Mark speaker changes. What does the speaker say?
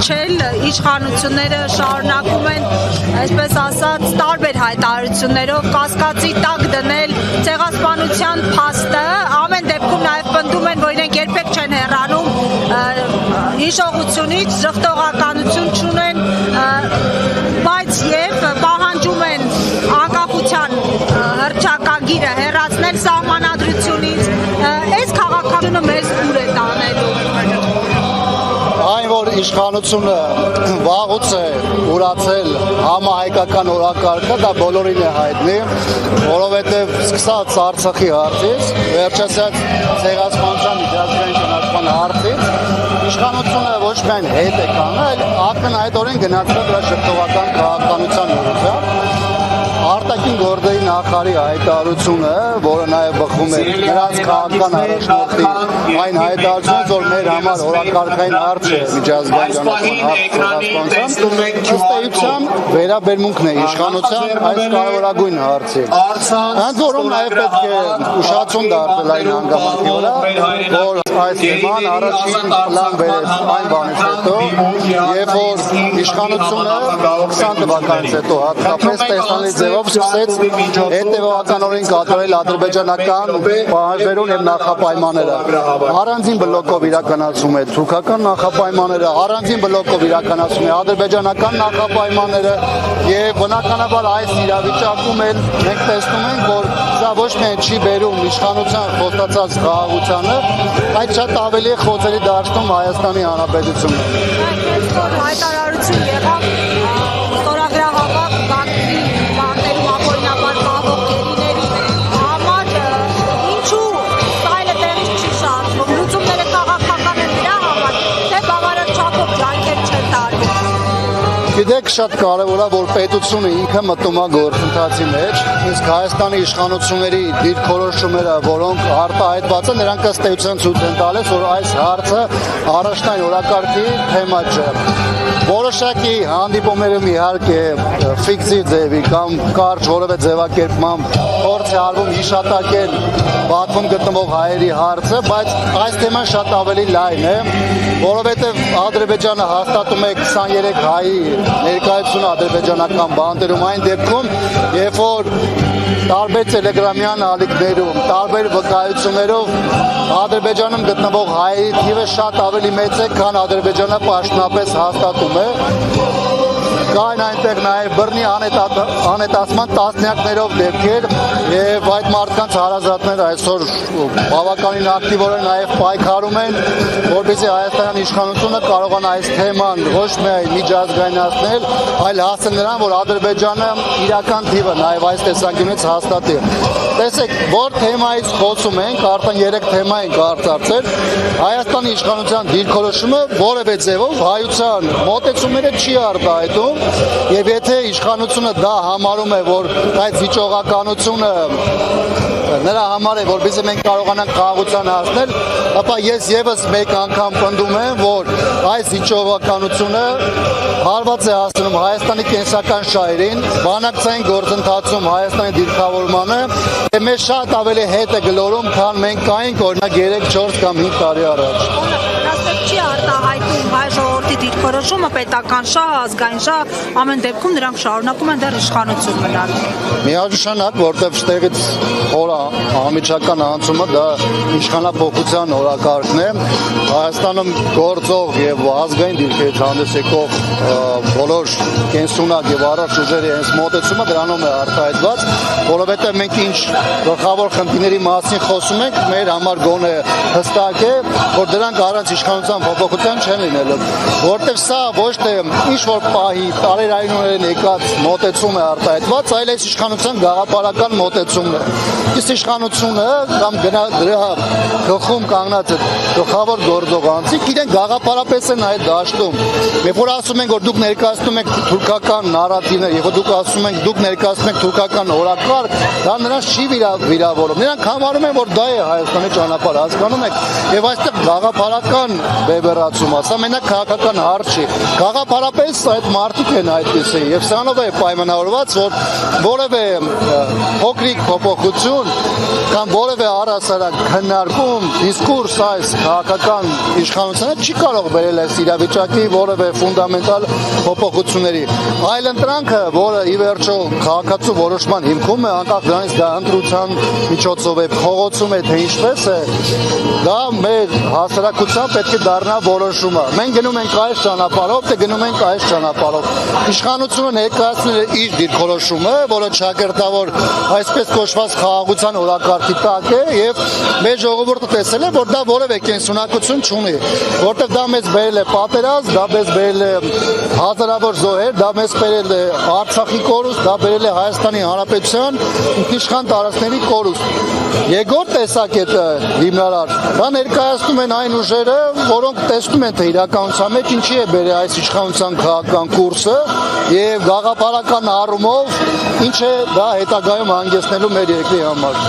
Speaker 1: ճանաչել, իշխանությունները շարունակում են, այսպես ասած, տարբեր հայտարարություններով կասկածի տակ դնել ցեղասպանության փաստը, ամեն դեպքում նաև պնդում են, որ իրենք երբեք չեն հեռանում հիշողությունից, ժխտողականություն չունեն, բայց եւ պահանջում են անկախության հռչակագիրը հեռացնել սահմանադրությունից, այս քաղաքականությունը մեզ ուր է տանելու։
Speaker 2: Այն, որ իշխանությունը վաղուց է ուրացել համահայկական օրակարգը, դա բոլորին է հայտնի, որովհետև սկսած Արցախի հարցից, վերջացած ցեղասպանության միջազգային ճանաչման հարցից, իշխանությունը ոչ միայն հետ է կանգնել, այլ ակնհայտորեն գնացել դրա շփոթական քաղաքականության ուղղությամբ։ Արտաքին գործերի նախարարի հայտարարությունը, որը նաև բխում է նրանց քաղաքական առաջնորդի այն հայտարարությունից, որ մեր համար օրակարգային հարց է միջազգային ճանաչման հարցը, վերաբերմունքն է իշխանության այս կարևորագույն հարցի։ Ընդ որում նաև պետք է ուշադրություն դարձնել այն հանգամանքի վրա, որ այս թեման առաջին պլան բերեց այն բանից հետո, երբ որ իշխանությունը 20 թվականից հետո հատկապես տեսանելի ձևով սկսեց հետևողականորեն կատարել ադրբեջանական պահանջներուն եւ նախապայմանները։ Առանձին բլոկով իրականացում է թուրքական նախապայմանները, առանձին բլոկով իրականացում է ադրբեջանական նախապայմանները եւ բնականաբար այս իրավիճակում էլ մենք տեսնում ենք, որ սա ոչ միայն չի բերում իշխանության խոստացած խաղաղությանը, այլ շատ ավելի է խոցելի դարձնում Հայաստանի Հանրապետությունը։
Speaker 1: Այսօր հայտարարություն եղավ ստորագրահավաք Բաքվի բանտերում ապօրինաբար կահվող գերիների համար, ինչու այլը տեղի չի շարժվում, լուծումները քաղաքական են դրա համար, թե բավարար չափով ջանքեր չեն տարվում։
Speaker 2: Գիտեք, շատ կարևոր է, որ պետությունը ինքը մտնում է գործընթացի մեջ, իսկ Հայաստանի իշխանությունների դիրքորոշումները, որոնք արտահայտված են, նրանք ըստ էության ցույց են տալիս, որ այս հարցը առաջնային օրակարգի թեմա չէ։ Որոշակի հանդիպումներում իհարկե ֆիքսի ձևի կամ կարճ որևէ ձևակերպմամբ փորձ է արվում հիշատակել Բաքվում գտնվող հայերի հարցը, բայց այս թեման շատ ավելի լայն է, որովհետև Ադրբեջանը հաստատում է 23 հայի ներկայությունը ադրբեջանական բանտերում այն դեպքում, երբ որ տարբեր տելեգրամյան ալիքներում, տարբեր վկայություններով Ադրբեջանում գտնվող հայերի թիվը շատ ավելի մեծ է, քան Ադրբեջանը պաշտոնապես հաստատում է։ Կային այնտեղ նաև բռնի անհետացման տասնյակներով դեպքեր եւ այդ մարդկանց հարազատները այսօր բավականին ակտիվորեն նաև պայքարում են, որպեսզի Հայաստանի իշխանությունը կարողանա այս թեման ոչ միայն միջազգայնացնել, այլ հասնել նրան, որ Ադրբեջանը իրական թիվը նաև այս տեսանկյունից հաստատի։ Տեսեք, որ թեմայից խոսում ենք, արդեն 3 թեմա ենք արծարծել, Հայաստանի իշխանության դիրքորոշումը որևէ ձևով հայության մոտեցումները չի արտահայտում եւ եթե իշխանությունը դա համարում է, որ այդ վիճողականությունը նրա համար է, որպեսզի մենք կարողանանք խաղաղության հասնել, ապա ես եւս մեկ անգամ պնդում եմ, որ այս վիճողականությունը հարված է հասնում Հայաստանի կենսական շահերին, բանակցային գործընթացում Հայաստանի դիրքավորմանը եւ մեզ շատ ավելի հետ է գլորում, քան մենք կայինք օրինակ 3, 4 կամ 5 տարի առաջ։
Speaker 1: Չի արտահայտում հայ ժողովրդի դիրքորոշումը, պետական շահ, ազգային շահ, ամեն դեպքում նրանք շարունակում են դեռ իշխանություն մնալ։
Speaker 2: Միաժամանակ, որտեղ շտեղից խորը անմիջական անցումը դա իշխանապողության օրակարգն է, Հայաստանում գործող եւ ազգային դիրքերից հանդես եկող բոլոր կենսունակ եւ առողջ ուժերի հենց մոտեցումը դրանով է արտահայտված, որովհետեւ մենք ինչ գլխավոր խնդիրների մասին խոսում ենք, մեր համար գոնե հստակ է, որ դրանք առանց իշխանության փոփոխության չեն լինելու, որտեղ սա ոչ թե ինչ որ պահի տարերայինորեն եկած մոտեցում է արտահայտված, այլ այս իշխանության գաղափարական մոտեցումն է։ Իսկ իշխանությունը կամ դրա գլխում կանգնած գլխավոր գործող անձիկ իրեն գաղափարապես են այդ դաշտում։ Երբ որ ասում են, որ դուք ներկայացնում եք թուրքական նարատիվներ, եւ դուք ասում եք դուք ներկայացնում եք թուրքական օրակարգ, դա նրանց չի վիրավորում։ Նրանք համարում են, որ դա է Հայաստանի ճանապարհը, հասկանում եք, եւ այստեղ գաղափարական բևեռացում, ասա մենակ քաղաքական հարց հարց չի։ Գաղափարապես այդ մարդիկ են այդպիսի եւ սրանով է պայմանավորված, որ որևէ փոքրիկ փոփոխություն կամ որևէ առասարակ քննարկում, դիսկուրս այս քաղաքական իշխանությունը չի կարող բերել այս իրավիճակի որևէ ֆունդամենտալ փոփոխությունների։ Այլ ընտրանքը, որը ի վերջո քաղաքացու որոշման հիմքում է, անկախ դրանից դա ընտրության միջոցով է, փողոցում է, թե ինչպես է, դա մեր հասարակության պետք է դառնա որոշումը։ Մենք գնում ենք այս ճանապարհով, թե գնում ենք այս ճանապարհով։ Իշխանությունը ներկայացնել է իր դիրքորոշումը, որը ճակերտավոր այսպես կոչված խաղաղության օրակարգի տակ է եւ մեր ժողովուրդը տեսել է, որ դա որևէ կենսունակություն չունի, որտեղ դա մեզ բերել է պատերազմ, դա մեզ բերել է հազարավոր զոհեր, դա մեզ բերել է Արցախի կորուստ, դա բերել է Հայաստանի Հանրապետության ինքնիշխան տարածքների կորուստ։ Երկրորդ տեսակետը հիմնարար, դա ներկայացնում են այն ուժերը, որոնք տեսնում են, թե իրականության մեջ ինչի է բերել այս իշխանության քաղաքական կուրսը եւ գաղափարական առումով ինչ է դա հետագայում հանգեցնելու մեր երկրի համար։